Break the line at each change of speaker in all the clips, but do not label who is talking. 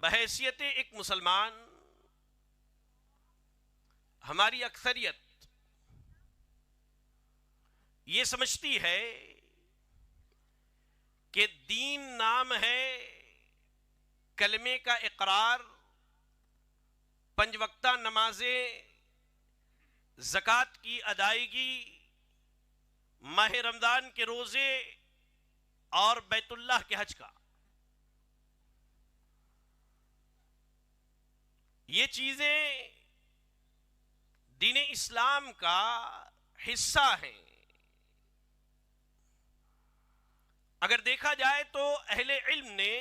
بحیثیت ایک مسلمان ہماری اکثریت یہ سمجھتی ہے کہ دین نام ہے کلمے کا اقرار، پنج وقتہ نمازیں، زکوٰۃ کی ادائیگی، ماہ رمضان کے روزے اور بیت اللہ کے حج کا. یہ چیزیں دین اسلام کا حصہ ہیں. اگر دیکھا جائے تو اہل علم نے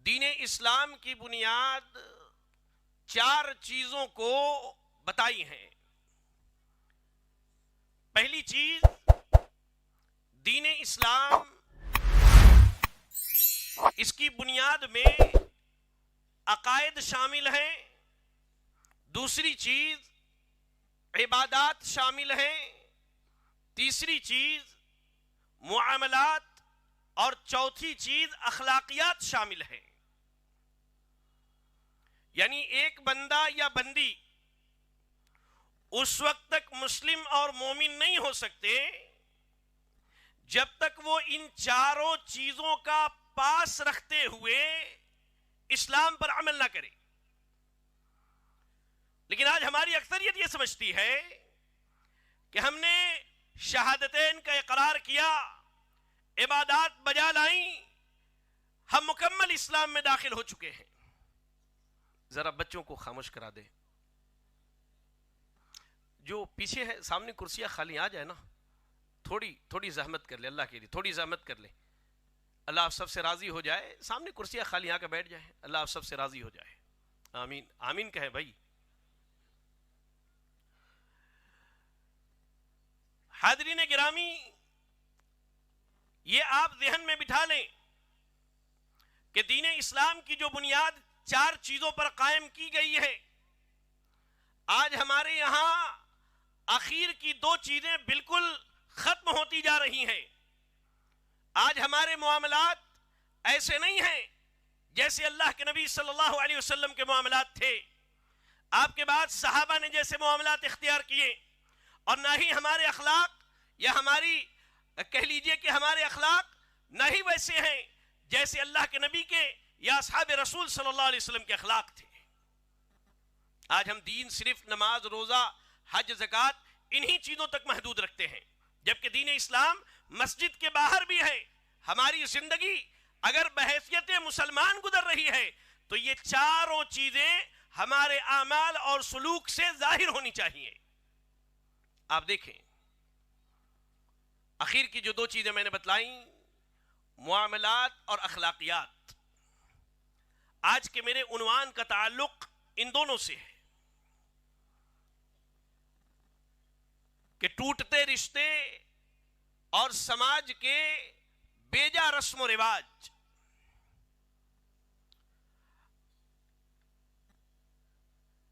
دین اسلام کی بنیاد 4 چیزوں کو بتائی ہیں. پہلی چیز، دین اسلام اس کی بنیاد میں عقائد شامل ہیں. دوسری چیز عبادات شامل ہیں. تیسری چیز معاملات، اور چوتھی چیز اخلاقیات شامل ہیں. یعنی ایک بندہ یا بندی اس وقت تک مسلم اور مومن نہیں ہو سکتے جب تک وہ ان 4 چیزوں کا پاس رکھتے ہوئے اسلام پر عمل نہ کرے. لیکن آج ہماری اکثریت یہ سمجھتی ہے کہ ہم نے شہادتین کا اقرار کیا، عبادات بجا لائیں، ہم مکمل اسلام میں داخل ہو چکے ہیں. ذرا بچوں کو خاموش کرا دے. جو پیچھے ہے سامنے کرسیاں خالی آ جائے نا، تھوڑی زحمت کر لے، اللہ کے لیے تھوڑی زحمت کر لے. اللہ آپ سب سے راضی ہو جائے. سامنے کرسیاں خالی آ کے بیٹھ جائیں، اللہ آپ سب سے راضی ہو جائے. آمین آمین کہیں بھائی. حاضرین گرامی، یہ آپ ذہن میں بٹھا لیں کہ دین اسلام کی جو بنیاد 4 چیزوں پر قائم کی گئی ہے، آج ہمارے یہاں آخر کی 2 چیزیں بالکل ختم ہوتی جا رہی ہیں. آج ہمارے معاملات ایسے نہیں ہیں جیسے اللہ کے نبی صلی اللہ علیہ وسلم کے معاملات تھے. آپ کے بعد صحابہ نے جیسے معاملات اختیار کیے، اور نہ ہی ہمارے اخلاق، یا ہماری کہہ لیجئے کہ ہمارے اخلاق نہ ہی ویسے ہیں جیسے اللہ کے نبی کے یا اصحاب رسول صلی اللہ علیہ وسلم کے اخلاق تھے. آج ہم دین صرف نماز، روزہ، حج، زکوٰۃ انہی چیزوں تک محدود رکھتے ہیں، جبکہ دین اسلام مسجد کے باہر بھی ہے. ہماری زندگی اگر بحیثیت مسلمان گزر رہی ہے تو یہ 4 چیزیں ہمارے اعمال اور سلوک سے ظاہر ہونی چاہیے. آپ دیکھیں آخر کی جو 2 چیزیں میں نے بتلائیں، معاملات اور اخلاقیات، آج کے میرے عنوان کا تعلق ان دونوں سے ہے کہ ٹوٹتے رشتے اور سماج کے بیجا رسم و رواج.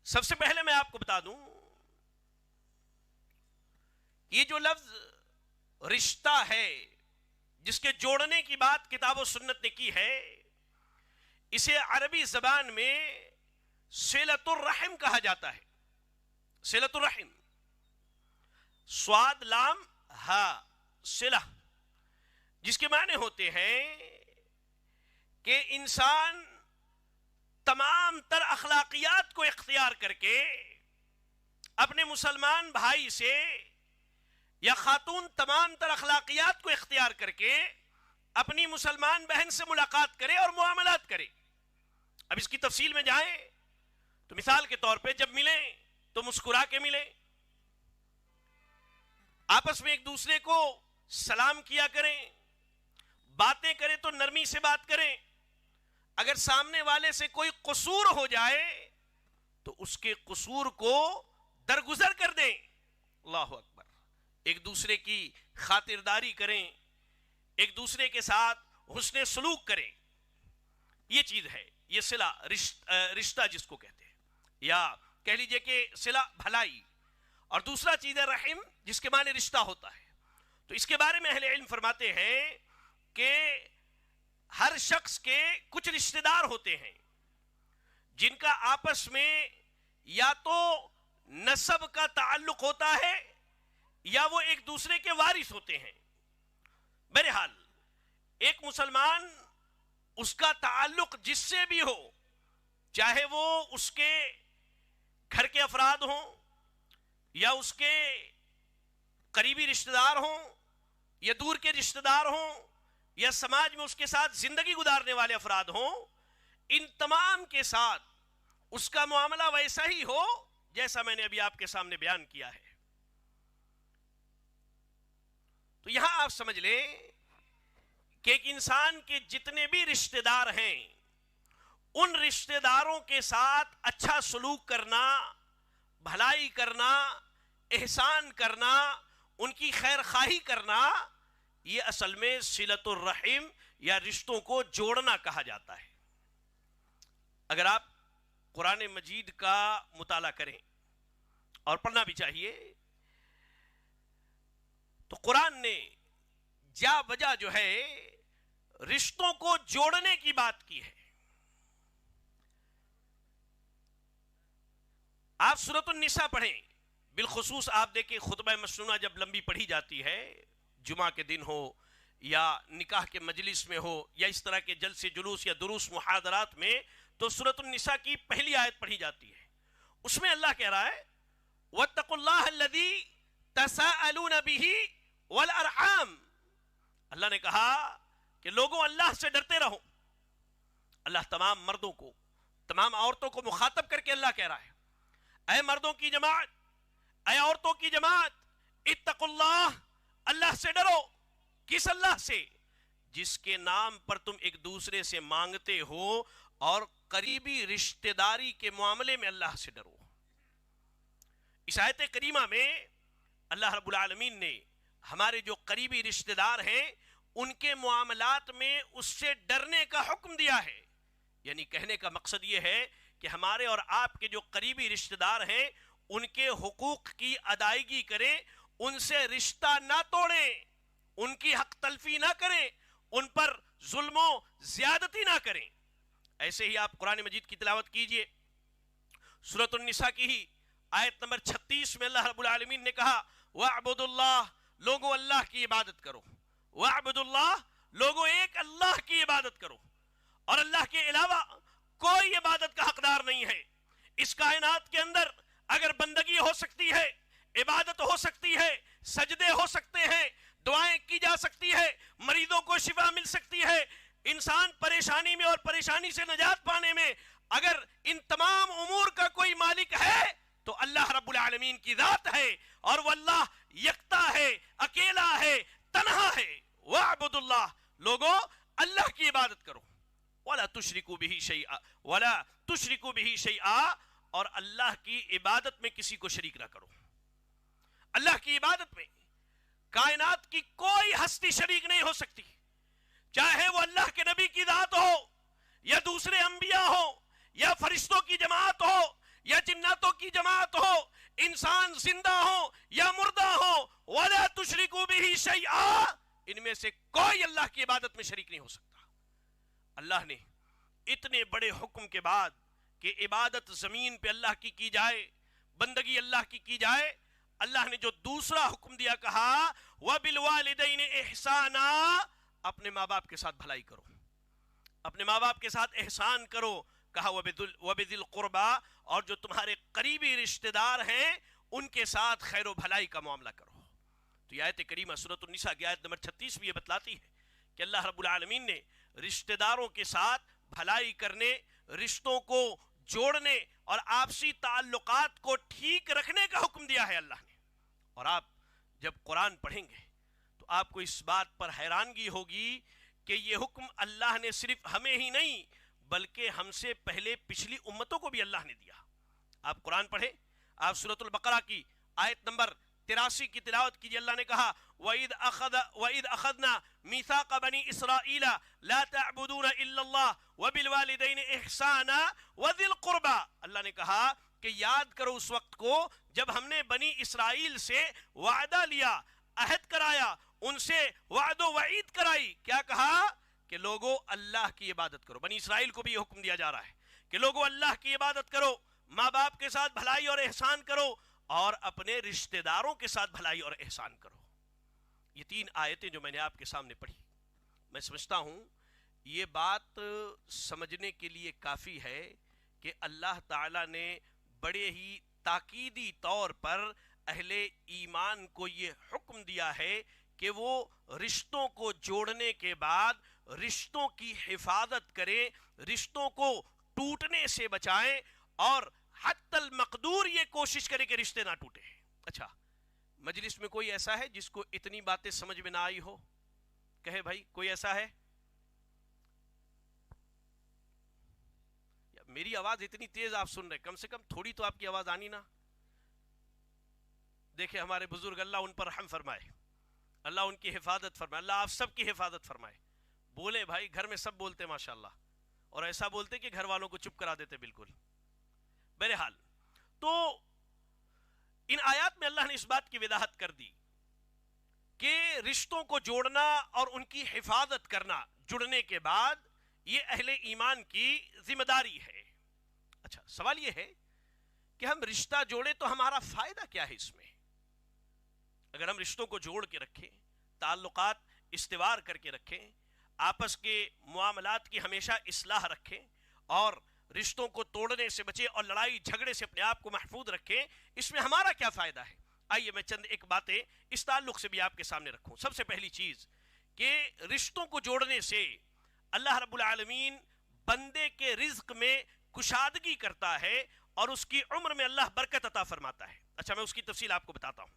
سب سے پہلے میں آپ کو بتا دوں، یہ جو لفظ رشتہ ہے جس کے جوڑنے کی بات کتاب و سنت نے کی ہے، اسے عربی زبان میں صلۃ الرحم کہا جاتا ہے. صلۃ الرحم، صاد لام ہا، صلہ، جس کے معنی ہوتے ہیں کہ انسان تمام تر اخلاقیات کو اختیار کر کے اپنے مسلمان بھائی سے، یا خاتون تمام تر اخلاقیات کو اختیار کر کے اپنی مسلمان بہن سے ملاقات کرے اور معاملات کرے. اب اس کی تفصیل میں جائیں تو مثال کے طور پہ جب ملیں تو مسکرا کے ملیں، آپس میں ایک دوسرے کو سلام کیا کریں، باتیں کریں تو نرمی سے بات کریں. اگر سامنے والے سے کوئی قصور ہو جائے تو اس کے قصور کو درگزر کر دیں. اللہ اکبر. ایک دوسرے کی خاطرداری کریں، ایک دوسرے کے ساتھ حسن سلوک کریں. یہ چیز ہے، یہ صلہ، رشتہ جس کو کہتے ہیں، یا کہہ لیجئے کہ صلہ بھلائی. اور دوسرا چیز ہے رحم، جس کے معنی رشتہ ہوتا ہے. تو اس کے بارے میں اہل علم فرماتے ہیں کہ ہر شخص کے کچھ رشتہ دار ہوتے ہیں جن کا آپس میں یا تو نسب کا تعلق ہوتا ہے یا وہ ایک دوسرے کے وارث ہوتے ہیں. بہرحال ایک مسلمان اس کا تعلق جس سے بھی ہو، چاہے وہ اس کے گھر کے افراد ہوں یا اس کے قریبی رشتہ دار ہوں یا دور کے رشتہ دار ہوں یا سماج میں اس کے ساتھ زندگی گزارنے والے افراد ہوں، ان تمام کے ساتھ اس کا معاملہ ویسا ہی ہو جیسا میں نے ابھی آپ کے سامنے بیان کیا ہے. تو یہاں آپ سمجھ لیں کہ ایک انسان کے جتنے بھی رشتہ دار ہیں ان رشتہ داروں کے ساتھ اچھا سلوک کرنا، بھلائی کرنا، احسان کرنا، ان کی خیر خواہی کرنا، یہ اصل میں صلۃ الرحم یا رشتوں کو جوڑنا کہا جاتا ہے. اگر آپ قرآن مجید کا مطالعہ کریں اور پڑھنا بھی چاہیے تو قرآن نے جا بجا جو ہے رشتوں کو جوڑنے کی بات کی ہے. آپ سورۃ النساء پڑھیں، بالخصوص آپ دیکھیں خطبہ مسنونہ جب لمبی پڑھی جاتی ہے، جمعہ کے دن ہو یا نکاح کے مجلس میں ہو یا اس طرح کے جلسے جلوس یا دروس محاضرات میں، تو سورۃ النساء کی پہلی آیت پڑھی جاتی ہے. اس میں اللہ کہہ رہا ہے وَاتَّقُوا اللَّهَ الَّذِي تَسَاءَلُونَ بِهِ وَالْأَرْحَامَ. اللہ نے کہا کہ لوگوں اللہ سے ڈرتے رہو. اللہ تمام مردوں کو، تمام عورتوں کو مخاطب کر کے اللہ کہہ رہا ہے اے مردوں کی جماعت، اے عورتوں کی جماعت، اتقوا اللہ، اللہ سے ڈرو. کس اللہ سے؟ جس کے نام پر تم ایک دوسرے سے مانگتے ہو، اور قریبی رشتہ داری کے معاملے میں اللہ سے ڈرو. اس آیت کریمہ میں اللہ رب العالمین نے ہمارے جو قریبی رشتہ دار ہیں ان کے معاملات میں اس سے ڈرنے کا حکم دیا ہے. یعنی کہنے کا مقصد یہ ہے کہ ہمارے اور آپ کے جو قریبی رشتہ دار ہیں ان کے حقوق کی ادائیگی کریں، ان سے رشتہ نہ توڑیں، ان کی حق تلفی نہ کریں، ان پر ظلم و زیادتی نہ کریں. ایسے ہی آپ قرآن مجید کی تلاوت کیجئے. سورۃ النساء کی ہی آیت نمبر 36 میں اللہ رب العالمین نے کہا وَاعْبُدُوا اللَّهَ، لوگوں اللہ کی عبادت کرو. وَاعْبُدُوا اللَّهَ، لوگوں ایک اللہ کی عبادت کرو، اور اللہ کے علاوہ کوئی عبادت کا حقدار نہیں ہے. اس کائنات کے اندر اگر بندگی ہو سکتی ہے، عبادت ہو سکتی ہے، سجدے ہو سکتے ہیں، دعائیں کی جا سکتی ہے، مریضوں کو شفا مل سکتی ہے، انسان پریشانی میں اور پریشانی سے نجات پانے میں اگر ان تمام امور کا کوئی مالک ہے تو اللہ رب العالمین کی ذات ہے، اور وہ اللہ یکتا ہے، اکیلا ہے، تنہا ہے. وَاعْبُدُوا اللَّهَ، لوگوں اللہ کی عبادت کرو. وَلَا تُشْرِكُوا بِهِ شَيْئًا، وَلَا تُشْرِكُوا بِهِ شَيْئًا، اور اللہ کی عبادت میں کسی کو شریک نہ کرو. اللہ کی عبادت میں کائنات کی کوئی ہستی شریک نہیں ہو سکتی، چاہے وہ اللہ کے نبی کی ذات ہو یا دوسرے انبیاء ہو یا فرشتوں کی جماعت ہو یا جناتوں کی جماعت ہو، انسان زندہ ہو یا مردہ ہو. وَلَا تُشْرِكُوا بِهِ شَيْئًا، ان میں سے کوئی اللہ کی عبادت میں شریک نہیں ہو سکتا. اللہ نے اتنے بڑے حکم کے بعد کہ عبادت زمین پہ اللہ کی جائے، بندگی اللہ کی جائے، اللہ نے جو دوسرا حکم دیا کہا وَبِالْوَالِدَيْنِ إِحْسَانًا، اپنے ماں باپ کے ساتھ بھلائی کرو، اپنے ماں باپ کے ساتھ احسان کرو. کہا وَبِذِي الْقُرْبَى، اور جو تمہارے قریبی رشتہ دار ہیں ان کے ساتھ خیر و بھلائی کا معاملہ کرو. تو یہ آیت کریمہ سورۃ النساء کی آیت نمبر 36 بھی یہ بتلاتی ہے کہ اللہ رب العالمین نے رشتہ داروں کے ساتھ بھلائی کرنے، رشتوں کو جوڑنے اور آپسی تعلقات کو ٹھیک رکھنے کا حکم دیا ہے اللہ نے. اور آپ جب قرآن پڑھیں گے تو آپ کو اس بات پر حیرانگی ہوگی کہ یہ حکم اللہ نے صرف ہمیں ہی نہیں بلکہ ہم سے پہلے پچھلی امتوں کو بھی اللہ نے دیا. آپ قرآن پڑھیں، آپ سورۃ البقرہ کی آیت نمبر 83 کی تلاوت کیجئے. اللہ نے کہا وَإِذْ أَخَذْنَا مِيثَاقَ بَنِي إِسْرَائِيلَ لَا تَعْبُدُونَ إِلَّا اللَّهَ وَبِالْوَالِدَيْنِ إِحْسَانًا وَذِي الْقُرْبَى. اللہ نے کہا کہ یاد کرو اس وقت کو جب ہم نے بنی اسرائیل سے وعدہ لیا، عہد کرایا، ان سے وعد و وعید کرائی. کیا کہا کہ لوگوں اللہ کی عبادت کرو. بنی اسرائیل کو بھی یہ حکم دیا جا رہا ہے کہ لوگوں اللہ کی عبادت کرو, ماں باپ کے ساتھ بھلائی اور احسان کرو, اور اپنے رشتہ داروں کے ساتھ بھلائی اور احسان کرو. یہ 3 آیتیں جو میں نے آپ کے سامنے پڑھی, میں سمجھتا ہوں یہ بات سمجھنے کے لیے کافی ہے کہ اللہ تعالیٰ نے بڑے ہی تاکیدی طور پر اہل ایمان کو یہ حکم دیا ہے کہ وہ رشتوں کو جوڑنے کے بعد رشتوں کی حفاظت کریں, رشتوں کو ٹوٹنے سے بچائیں, اور حتی المقدور یہ کوشش کریں کہ رشتے نہ ٹوٹیں. اچھا, مجلس میں کوئی ایسا ہے جس کو اتنی باتیں سمجھ میں نہ آئی ہو؟ کہے بھائی, کوئی ایسا ہے؟ میری آواز اتنی تیز آپ سن رہے, کم سے کم تھوڑی تو آپ کی آواز آنی نا. دیکھیں ہمارے بزرگ, اللہ ان پر رحم فرمائے, اللہ ان کی حفاظت فرمائے, اللہ آپ سب کی حفاظت فرمائے. بولے بھائی, گھر میں سب بولتے ماشاءاللہ, اور ایسا بولتے کہ گھر والوں کو چپ کرا دیتے بالکل. بہرحال, تو ان آیات میں اللہ نے اس بات کی وضاحت کر دی کہ رشتوں کو جوڑنا اور ان کی حفاظت کرنا جڑنے کے بعد یہ اہل ایمان کی ذمہ داری ہے. اچھا, سوال یہ ہے کہ ہم رشتہ جوڑے تو ہمارا فائدہ کیا ہے اس میں؟ اگر ہم رشتوں کو جوڑ کے رکھیں, تعلقات استوار کر کے رکھیں, آپس کے معاملات کی ہمیشہ اصلاح رکھیں, اور رشتوں کو توڑنے سے بچیں اور لڑائی جھگڑے سے اپنے آپ کو محفوظ رکھیں, اس میں ہمارا کیا فائدہ ہے؟ آئیے میں چند ایک باتیں اس تعلق سے بھی آپ کے سامنے رکھوں. سب سے پہلی چیز کہ رشتوں کو جوڑنے سے اللہ رب العالمین بندے کے رزق میں کشادگی کرتا ہے اور اس کی عمر میں اللہ برکت عطا فرماتا ہے. اچھا, میں اس کی تفصیل آپ کو بتاتا ہوں.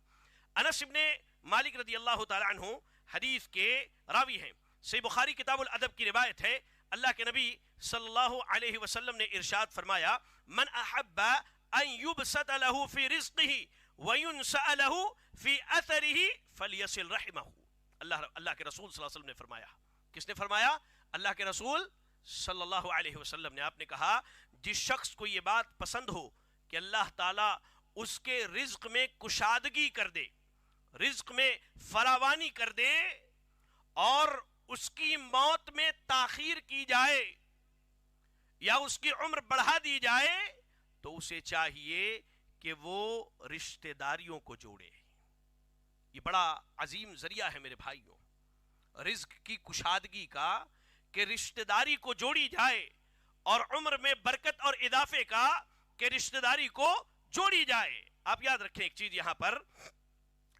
انس ابن مالک رضی اللہ تعالی عنہ حدیث کے راوی ہیں, صحیح بخاری کتاب الادب کی روایت ہے, اللہ کے نبی صلی اللہ علیہ وسلم نے ارشاد فرمایا, من احب ان یبسط له فی رزقه وینسأ له فی اثره فلیصل رحمه. اللہ کے رسول صلی اللہ علیہ وسلم نے فرمایا. کس نے فرمایا؟ اللہ کے رسول صلی اللہ علیہ وسلم نے. آپ نے کہا جس شخص کو یہ بات پسند ہو کہ اللہ تعالیٰ اس کے رزق میں کشادگی کر دے, رزق میں فراوانی کر دے, اور اس کی موت میں تاخیر کی جائے یا اس کی عمر بڑھا دی جائے, تو اسے چاہیے کہ وہ رشتہ داریوں کو جوڑے. یہ بڑا عظیم ذریعہ ہے میرے بھائیوں رزق کی کشادگی کا, کہ رشتہ داری کو جوڑی جائے, اور عمر میں برکت اور اضافے کا کہ رشتہ داری کو جوڑی جائے. آپ یاد رکھیں ایک چیز یہاں پر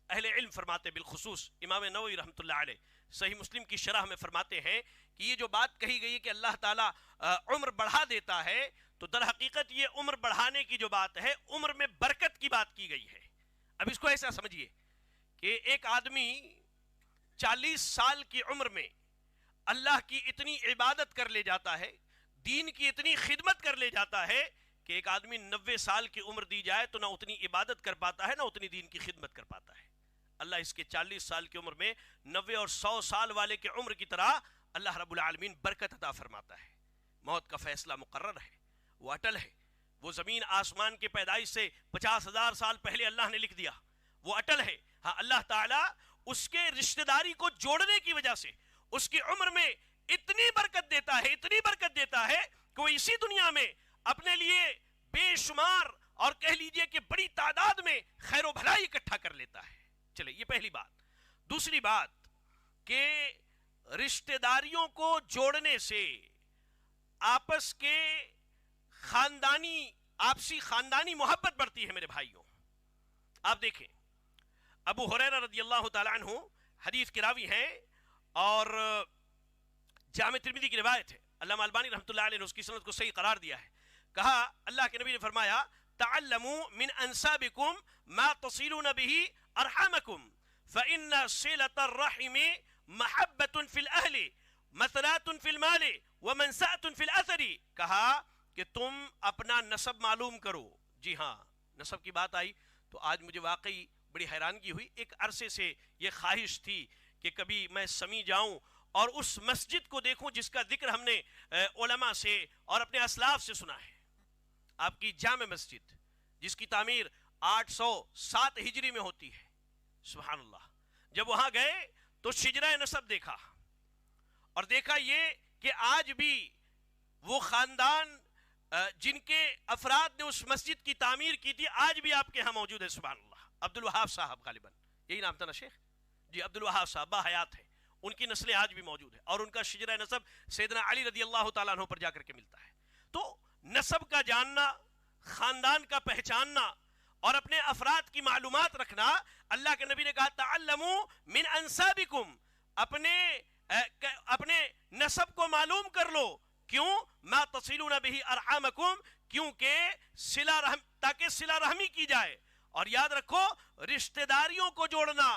اہل علم فرماتے, بالخصوص امام نووی رحمۃ اللہ علیہ صحیح مسلم کی شرح میں فرماتے ہیں کہ یہ جو بات کہی گئی ہے کہ اللہ تعالیٰ عمر بڑھا دیتا ہے, تو در حقیقت یہ عمر بڑھانے کی جو بات ہے عمر میں برکت کی بات کی گئی ہے. اب اس کو ایسا سمجھیے کہ ایک آدمی 40 سال کی عمر میں اللہ کی اتنی عبادت کر لے جاتا ہے, دین کی اتنی خدمت کر لے جاتا ہے, کہ ایک آدمی 90 سال کی عمر دی جائے تو نہ اتنی عبادت کر پاتا ہے نہ اتنی دین کی خدمت کر پاتا ہے. اللہ اس کے 40 سال کی عمر میں 90 اور 100 سال والے کے عمر کی طرح اللہ رب العالمین برکت عطا فرماتا ہے. موت کا فیصلہ مقرر ہے, وہ اٹل ہے, وہ زمین آسمان کے پیدائش سے 50,000 سال پہلے اللہ نے لکھ دیا, وہ اٹل ہے. ہاں, اللہ تعالیٰ اس کے رشتہ داری کو جوڑنے کی وجہ سے اس کی عمر میں اتنی برکت دیتا ہے, اتنی برکت دیتا ہے کہ وہ اسی دنیا میں اپنے لیے بے شمار اور کہہ لیجئے کہ بڑی تعداد میں خیر و بھلائی اکٹھا کر لیتا ہے. چلے, یہ پہلی بات. دوسری بات کہ رشتہ داریوں کو جوڑنے سے آپس کے آپسی خاندانی محبت بڑھتی ہے میرے بھائیوں. آپ دیکھیں, ابو ہریرہ رضی اللہ تعالی عنہ حدیث کے راوی ہیں, اور جامع ترمذی کی روایت ہے, علامہ البانی رحمۃ اللہ علیہ نے اس کی سند کو صحیح قرار دیا ہے. کہا اللہ کے نبی نے فرمایا, تعلموا من انسابکم ما تصلون به ارحامکم فإن صلة الرحم محبة في الأهل مثلات في المال ومنسأة في الأثر. کہا کہ تم اپنا نسب معلوم کرو. جی ہاں, نسب کی بات آئی تو آج مجھے واقعی بڑی حیرانگی ہوئی. ایک عرصے سے یہ خواہش تھی کہ کبھی میں سمی جاؤں اور اس مسجد کو دیکھوں جس کا ذکر ہم نے علماء سے اور اپنے اسلاف سے سنا ہے. آپ کی جامع مسجد جس کی تعمیر 807 ہجری میں ہوتی ہے. سبحان اللہ. جب وہاں گئے تو شجرہ نسب دیکھا, اور دیکھا یہ کہ آج بھی وہ خاندان جن کے افراد نے اس مسجد کی تعمیر کی تھی آج بھی آپ کے ہاں موجود ہے. سبحان اللہ. عبد الوہاب صاحب غالباً یہی نام تھا نا شیخ جی, عبد الوہاب صاحب باحیات ہے, ان کی نسلیں آج بھی موجود ہے, اور ان کا شجرہ نسب سیدنا علی رضی اللہ تعالیٰ عنہ پر جا کر کے ملتا ہے. تو نسب کا جاننا, خاندان کا پہچاننا اور اپنے افراد کی معلومات رکھنا, اللہ کے نبی نے کہا تعلموا من انسابکم, اپنے نسب کو معلوم کر لو. کیوں؟ ما تصلون به ارحامکم, کیونکہ صلہ رحم, تاکہ صلہ رحمی کی جائے. اور یاد رکھو رشتہ داریوں کو جوڑنا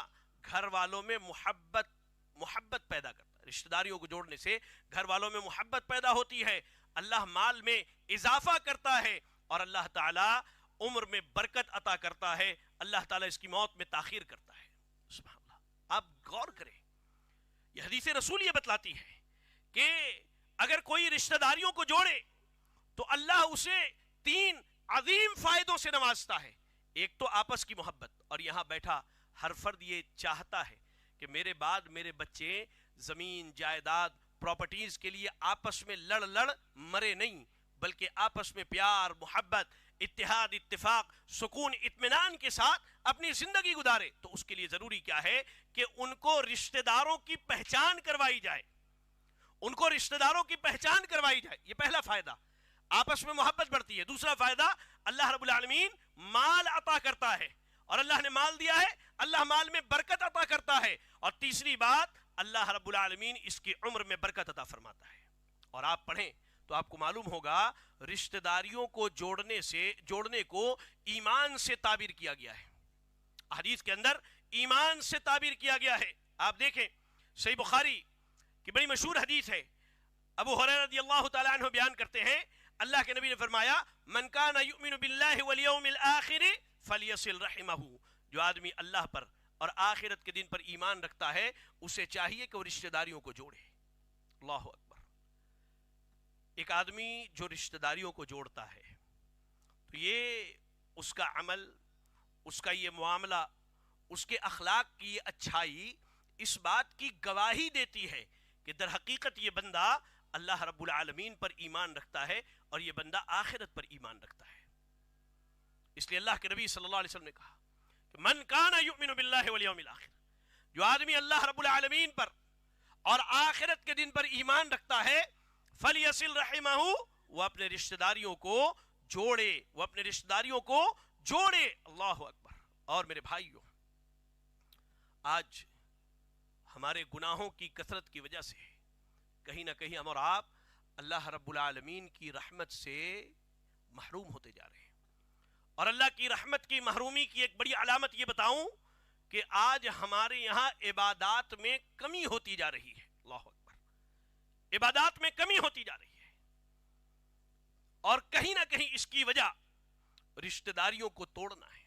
گھر والوں میں محبت پیدا کرتا ہے. رشتہ داریوں کو جوڑنے سے گھر والوں میں محبت پیدا ہوتی ہے, اللہ مال میں اضافہ کرتا ہے, اور اللہ تعالی عمر میں برکت عطا کرتا ہے, اللہ تعالی اس کی موت میں تاخیر کرتا ہے. سبحان اللہ. آپ غور کریں, یہ حدیث رسول یہ بتلاتی ہے کہ اگر کوئی رشتہ داریوں کو جوڑے تو اللہ اسے 3 عظیم فائدوں سے نوازتا ہے. ایک تو آپس کی محبت, اور یہاں بیٹھا ہر فرد یہ چاہتا ہے کہ میرے بعد میرے بچے زمین جائیداد پراپرٹیز کے لیے آپس میں لڑ مرے نہیں, بلکہ آپس میں پیار محبت اتحاد اتفاق سکون اطمینان کے ساتھ اپنی زندگی گزارے. تو اس کے لیے ضروری کیا ہے کہ ان کو رشتہ داروں کی پہچان کروائی جائے, ان کو رشتہ داروں کی پہچان کروائی جائے. یہ پہلا فائدہ, آپس میں محبت بڑھتی ہے. دوسرا فائدہ, اللہ رب العالمین مال عطا کرتا ہے, اور اللہ نے مال دیا ہے, اللہ مال میں برکت عطا کرتا ہے. اور تیسری بات, اللہ رب العالمین اس کی عمر میں برکت عطا فرماتا ہے. اور آپ پڑھیں تو آپ کو معلوم ہوگا رشتہ داریوں کو جوڑنے کو ایمان سے تعبیر کیا گیا ہے. حدیث کے اندر ایمان سے تعبیر کیا گیا ہے. آپ دیکھیں صحیح بخاری کی بڑی مشہور حدیث ہے, ابو ہریرہ رضی اللہ تعالیٰ عنہ بیان کرتے ہیں, اللہ کے نبی نے فرمایا من کان یؤمن باللہ والیوم الآخر فلیصل رحمہ, جو آدمی اللہ پر اور آخرت کے دن پر ایمان رکھتا ہے اسے چاہیے کہ وہ رشتہ داریوں کو جوڑے. اللہ اکبر. ایک آدمی جو رشتہ داریوں کو جوڑتا ہے تو یہ اس کا عمل, اس کا یہ معاملہ, اس کے اخلاق کی یہ اچھائی اس بات کی گواہی دیتی ہے کہ در حقیقت یہ بندہ اللہ رب العالمین پر ایمان رکھتا ہے اور یہ بندہ آخرت پر ایمان رکھتا ہے. اس لیے اللہ کے نبی صلی اللہ علیہ وسلم نے کہا کہ من کان یؤمن باللہ والیوم الآخر, جو آدمی اللہ رب العالمین پر اور آخرت کے دن پر ایمان رکھتا ہے, فلیصل رحمہ, وہ اپنے رشتہ داریوں کو جوڑے, وہ اپنے رشتہ داریوں کو جوڑے. اللہ اکبر. اور میرے بھائیوں, آج ہمارے گناہوں کی کثرت کی وجہ سے کہیں نہ کہیں ہم اور آپ اللہ رب العالمین کی رحمت سے محروم ہوتے جا رہے ہیں. اور اللہ کی رحمت کی محرومی کی ایک بڑی علامت یہ بتاؤں کہ آج ہمارے یہاں عبادات میں کمی ہوتی جا رہی ہے. اللہ اکبر. عبادات میں کمی ہوتی جا رہی ہے, اور کہیں نہ کہیں اس کی وجہ رشتہ داریوں کو توڑنا ہے.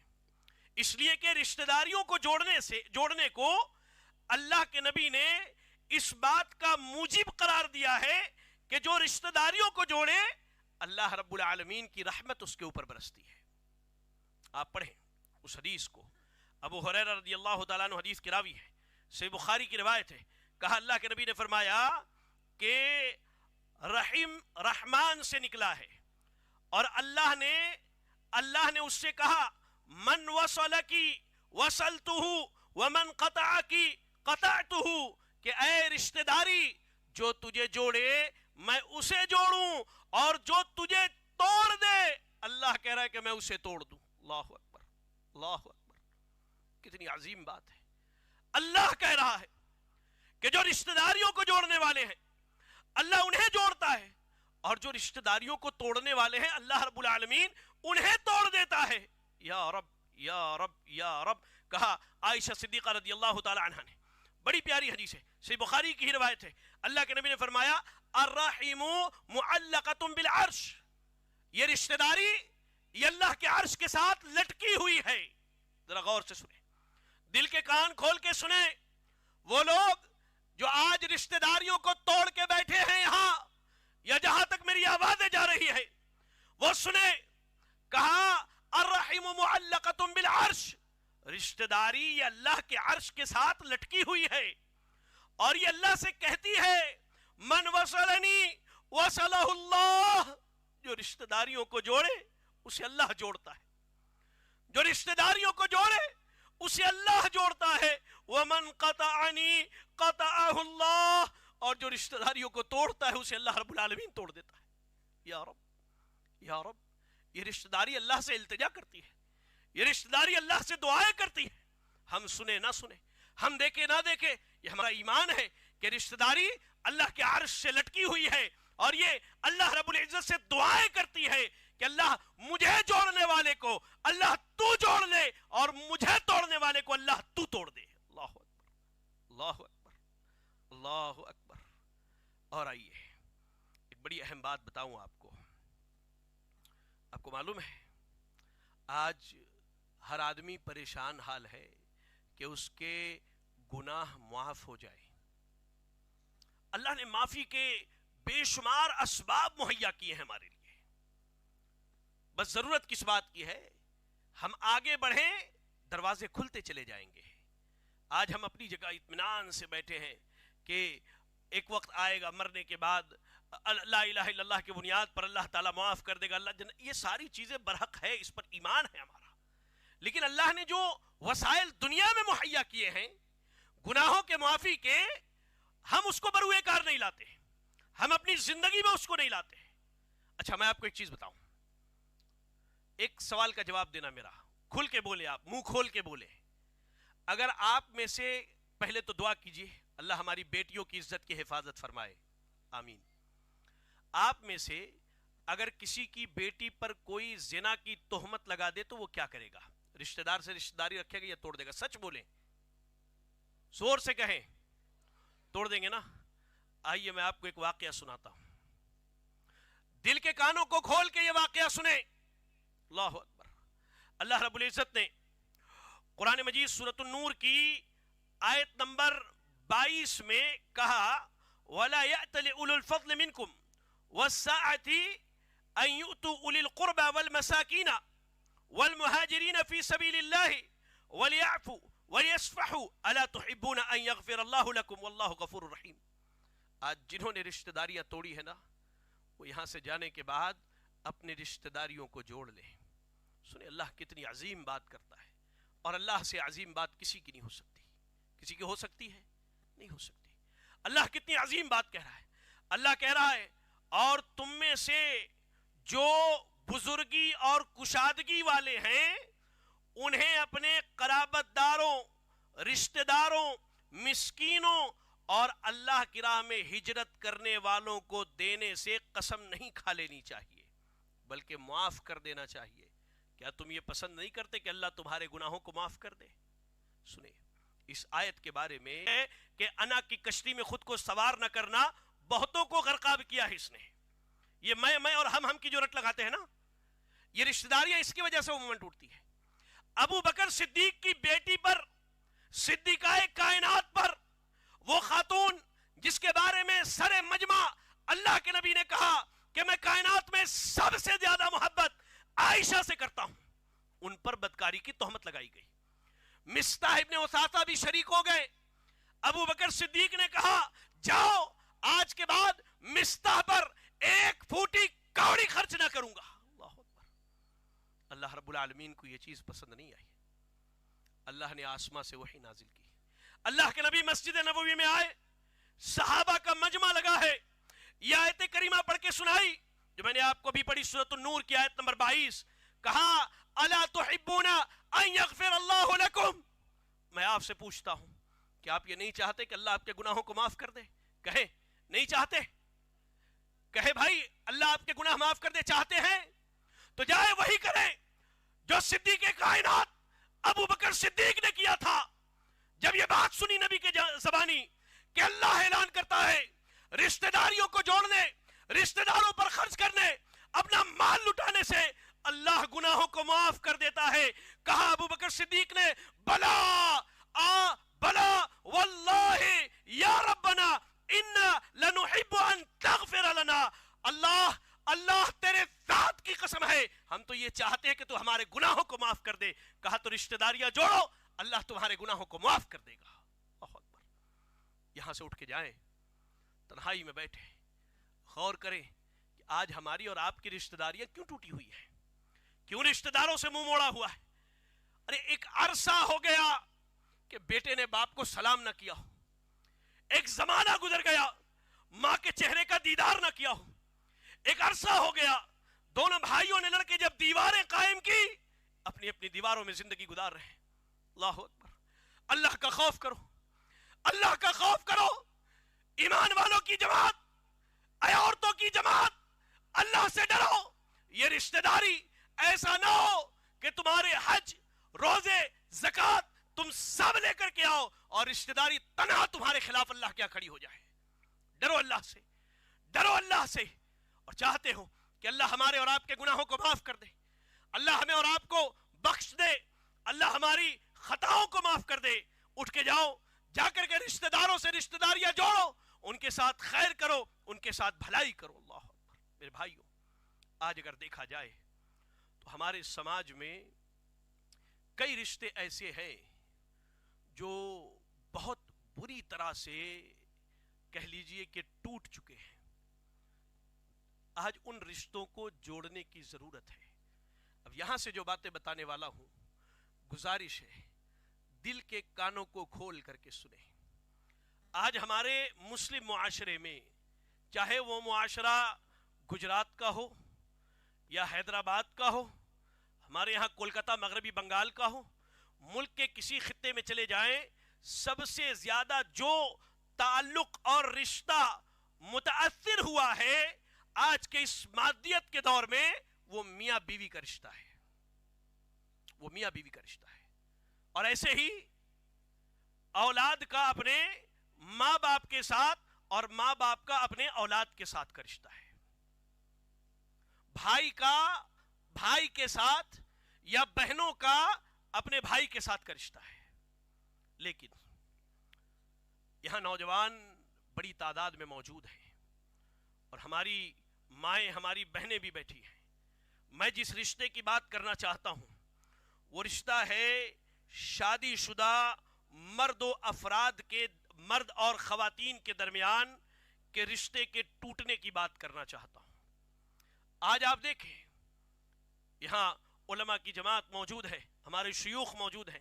اس لیے کہ رشتہ داریوں کو جوڑنے کو اللہ کے نبی نے اس بات کا موجب قرار دیا ہے کہ جو رشتہ داریوں کو جوڑے اللہ رب العالمین کی رحمت اس کے اوپر برستی ہے. آپ پڑھیں اس حدیث کو, ابو ہریرہ رضی اللہ تعالیٰ عنہ حدیث کی راوی ہے, صحیح بخاری کی روایت ہے, کہا اللہ کے نبی نے فرمایا کہ رحیم رحمان سے نکلا ہے, اور اللہ نے اس سے کہا من وصلکی وصلتہ ومن قطعکی قطعتہ, کہ اے رشتہ داری جو تجھے جوڑے میں اسے جوڑوں, اور جو تجھے توڑ دے اللہ کہہ رہا ہے کہ میں اسے توڑ دوں. اللہ اکبر. اللہ اکبر. کتنی عظیم بات ہے. اللہ کہہ رہا ہے کہ جو رشتہ داریوں کو جوڑنے والے ہیں اللہ انہیں جوڑتا ہے, اور جو رشتہ داریوں کو توڑنے والے ہیں اللہ رب العالمین انہیں توڑ دیتا ہے. یا رب یا رب یا رب, کہا عائشہ صدیقہ رضی اللہ تعالی عنہ نے, بڑی پیاری حدیث ہے, صحیح بخاری کی ہی روایت ہے, اللہ کے نبی نے فرمایا الرحم معلقۃ بالعرش, یہ رشتہ داری یہ اللہ کے عرش کے ساتھ لٹکی ہوئی ہے. ذرا غور سے سنیں, دل کے کان کھول کے سنیں. وہ لوگ جو آج رشتہ داریوں کو توڑ کے بیٹھے ہیں یہاں, یا جہاں تک میری آوازیں جا رہی ہے وہ سنیں, کہا الرحم معلقۃ بالعرش, رشتہ داری یہ اللہ کے عرش کے ساتھ لٹکی ہوئی ہے, اور یہ اللہ سے کہتی ہے من وصلنی وصلہ اللہ، جو رشتہ داریوں کو جوڑے اسے اللہ جوڑتا ہے، جو رشتہ داریوں کو جوڑے اسے اللہ جوڑتا ہے، ومن قطعنی قطعہ اللہ، اور جو رشتہ داریوں کو توڑتا ہے اسے اللہ رب العالمین توڑ دیتا ہے۔ یا رب یا رب، یہ رشتہ داری اللہ سے التجا کرتی ہے، یہ رشتہ داری اللہ سے دعائیں کرتی ہے، ہم سنے نہ سنے، ہم دیکھے نہ دیکھے، یہ ہمارا ایمان ہے کہ رشتہ داری اللہ کے عرش سے لٹکی ہوئی ہے، اور یہ اللہ رب العزت سے دعائیں کرتی ہے کہ اللہ مجھے جوڑنے والے کو اللہ تو جوڑ لے، اور مجھے توڑنے والے کو اللہ تو توڑ دے۔ اللہ اکبر اللہ اکبر اللہ اکبر۔ اور آئیے ایک بڑی اہم بات بتاؤں آپ کو معلوم ہے آج ہر آدمی پریشان حال ہے کہ اس کے گناہ معاف ہو جائے۔ اللہ نے معافی کے بے شمار اسباب مہیا کیے ہیں ہمارے لیے، بس ضرورت کس بات کی ہے؟ ہم آگے بڑھیں، دروازے کھلتے چلے جائیں گے۔ آج ہم اپنی جگہ اطمینان سے بیٹھے ہیں کہ ایک وقت آئے گا مرنے کے بعد لا الہ الا اللہ کی بنیاد پر اللہ تعالیٰ معاف کر دے گا، اللہ یہ ساری چیزیں برحق ہے، اس پر ایمان ہے ہمارا، لیکن اللہ نے جو وسائل دنیا میں مہیا کیے ہیں گناہوں کے معافی کے، ہم اس کو بروئے کار نہیں لاتے، ہم اپنی زندگی میں اس کو نہیں لاتے۔ اچھا میں آپ کو ایک چیز بتاؤں، ایک سوال کا جواب دینا میرا، کھل کے بولے، آپ منہ کھول کے بولے۔ اگر آپ میں سے، پہلے تو دعا کیجئے اللہ ہماری بیٹیوں کی عزت کی حفاظت فرمائے، آمین۔ آپ میں سے اگر کسی کی بیٹی پر کوئی زنا کی تہمت لگا دے تو وہ کیا کرے گا؟ رشتہ دار سے رشتہ داری رکھے گا یا توڑ دے گا؟ سچ بولیں، زور سے کہیں، توڑ دیں گے نا؟ آئیے میں آپ کو ایک واقعہ سناتا ہوں، دل کے کانوں کو کھول کے یہ واقعہ سنیں۔ اللہ اکبر۔ اللہ رب العزت نے قرآن مجید سورۃ النور کی آیت نمبر 22 میں کہا وَلَا يَأْتَلِ أُولُو الْفَضْلِ مِنْكُمْ وَالسَّعَةِ أَن يُؤْتُوا أُولِي الْقُرْبَى وَالْمَسَاكِينَ وَالْمُهَاجِرِينَ فِي سَبِيلِ اللَّهِ وَلْيَعْفُوا وَلْيَصْفَحُوا أَلَا تُحِبُّونَ أَن يَغْفِرَ اللَّهُ لَكُمْ وَاللَّهُ غَفُورٌ رَحِيمٌ۔ آج جنہوں نے رشتہ داریاں توڑی ہے نا، وہ یہاں سے جانے کے بعد اپنے رشتہ داریوں کو جوڑ لیں۔ سنیں اللہ کتنی عظیم بات کرتا ہے، اور اللہ سے عظیم بات کسی کی نہیں ہو سکتی۔ کسی کی ہو سکتی ہے؟ نہیں ہو سکتی۔ اللہ کتنی عظیم بات کہہ رہا ہے، اللہ کہہ رہا ہے اور تم میں سے جو بزرگی اور کشادگی والے ہیں انہیں اپنے قرابت داروں، رشتہ داروں، مسکینوں اور اللہ کی راہ میں ہجرت کرنے والوں کو دینے سے قسم نہیں کھا لینی چاہیے، بلکہ معاف کر دینا چاہیے۔ کیا تم یہ پسند نہیں کرتے کہ اللہ تمہارے گناہوں کو معاف کر دے؟ سنیں اس آیت کے بارے میں کہ انا کی کشتی میں خود کو سوار نہ کرنا بہتوں کو غرقاب کیا ہے اس نے۔ یہ میں اور ہم کی جو رٹ لگاتے ہیں نا، یہ رشتہ داریاں اس کی وجہ سے عموماً ٹوٹتی ہے۔ ابو بکر صدیق کی بیٹی پر، صدیقہ کائنات پر، وہ خاتون جس کے بارے میں سر مجمع اللہ کے نبی نے کہا کہ میں کائنات میں سب سے زیادہ محبت عائشہ سے کرتا ہوں، ان پر بدکاری کی تہمت لگائی گئی۔ مصطح ابن اثاثہ بھی شریک ہو گئے۔ ابو بکر صدیق نے کہا جاؤ آج کے بعد مصطح پر ایک پھوٹی کوڑی خرچ نہ کروں گا۔ اللہ اکبر۔ اللہ رب العالمین کو یہ چیز پسند نہیں آئی، اللہ نے آسمان سے وحی نازل کی۔ اللہ کے نبی مسجد نبوی میں آئے، صحابہ کا مجمع لگا ہے، یہ آیت کریمہ پڑھ کے سنائی جو میں نے آپ کو بھی پڑھی، سورۃ النور کی آیت نمبر 22، کہا الا تحبون ان یغفر اللہ لکم۔ میں آپ سے پوچھتا ہوں کہ آپ یہ نہیں چاہتے کہ اللہ آپ کے گناہوں کو معاف کر دے؟ کہیں نہیں چاہتے؟ کہے بھائی اللہ آپ کے گناہ معاف کر دے، چاہتے ہیں تو جائے وہی کریں جو صدیق کائنات ابو بکر صدیق نے کیا تھا۔ جب یہ بات سنی نبی کے زبانی کہ اللہ اعلان کرتا ہے رشتہ داریوں کو جوڑنے، رشتہ داروں پر خرچ کرنے، اپنا مال لٹانے سے اللہ گناہوں کو معاف کر دیتا ہے، کہا ابو بکر صدیق نے بلا بلا واللہ یا ربنا انا لنحب ان تغفر لنا۔ اللہ تیرے ذات کی قسم ہے ہم تو یہ چاہتے ہیں کہ تو ہمارے گناہوں کو معاف کر دے۔ کہا تو رشتہ داریاں جوڑو، اللہ تمہارے گناہوں کو معاف کر دے گا۔ اللہ اکبر۔ یہاں سے اٹھ کے جائیں تنہائی میں بیٹھے غور کریں کہ آج ہماری اور آپ کی رشتہ داریاں کیوں ٹوٹی ہوئی ہیں، کیوں رشتہ داروں سے منہ موڑا ہوا ہے؟ ارے ایک عرصہ ہو گیا کہ بیٹے نے باپ کو سلام نہ کیا ہو، ایک زمانہ گزر گیا ماں کے چہرے کا دیدار نہ کیا ہو، ایک عرصہ ہو گیا دونوں بھائیوں نے لڑ کے جب دیواریں قائم کی اپنی اپنی دیواروں میں زندگی گزار رہے ہیں۔ اللہ اکبر، اللہ کا خوف کرو، اللہ کا خوف کرو، ایمان والوں کی جماعت، اے عورتوں کی جماعت، اللہ سے ڈرو۔ یہ رشتہ داری ایسا نہ ہو کہ تمہارے حج، روزے، زکوٰۃ تم سب لے کر کے آؤ اور رشتہ داری تنہا تمہارے خلاف اللہ کیا کھڑی ہو جائے۔ ڈرو اللہ سے، ڈرو اللہ سے، اور چاہتے ہو کہ اللہ ہمارے اور آپ کے گناہوں کو معاف کر دے، اللہ ہمیں اور آپ کو بخش دے، اللہ ہماری خطاؤں کو معاف کر دے، اٹھ کے جاؤ، جا کر کے رشتہ داروں سے رشتہ داریاں جوڑو، ان کے ساتھ خیر کرو، ان کے ساتھ بھلائی کرو۔ اللہ اکبر۔ میرے بھائیوں، آج اگر دیکھا جائے تو ہمارے سماج میں کئی رشتے ایسے ہیں جو بہت بری طرح سے کہہ لیجئے کہ ٹوٹ چکے ہیں۔ آج ان رشتوں کو جوڑنے کی ضرورت ہے۔ اب یہاں سے جو باتیں بتانے والا ہوں، گزارش ہے دل کے کانوں کو کھول کر کے سنیں۔ آج ہمارے مسلم معاشرے میں، چاہے وہ معاشرہ گجرات کا ہو یا حیدرآباد کا ہو، ہمارے یہاں کولکتہ مغربی بنگال کا ہو، ملک کے کسی خطے میں چلے جائیں، سب سے زیادہ جو تعلق اور رشتہ متاثر ہوا ہے آج کے اس مادیت کے دور میں، وہ میاں بیوی کا رشتہ ہے، وہ میاں بیوی کا رشتہ ہے۔ اور ایسے ہی اولاد کا اپنے ماں باپ کے ساتھ اور ماں باپ کا اپنے اولاد کے ساتھ کا رشتہ ہے، بھائی کا بھائی کے ساتھ یا بہنوں کا اپنے بھائی کے ساتھ کا رشتہ ہے۔ لیکن یہاں نوجوان بڑی تعداد میں موجود ہیں اور ہماری مائیں، ہماری بہنیں بھی بیٹھی ہیں۔ میں جس رشتے کی بات کرنا چاہتا ہوں وہ رشتہ ہے شادی شدہ مرد و افراد کے، مرد اور خواتین کے درمیان کے رشتے کے ٹوٹنے کی بات کرنا چاہتا ہوں۔ آج آپ دیکھیں یہاں علماء کی جماعت موجود ہے، ہمارے شیوخ موجود ہیں،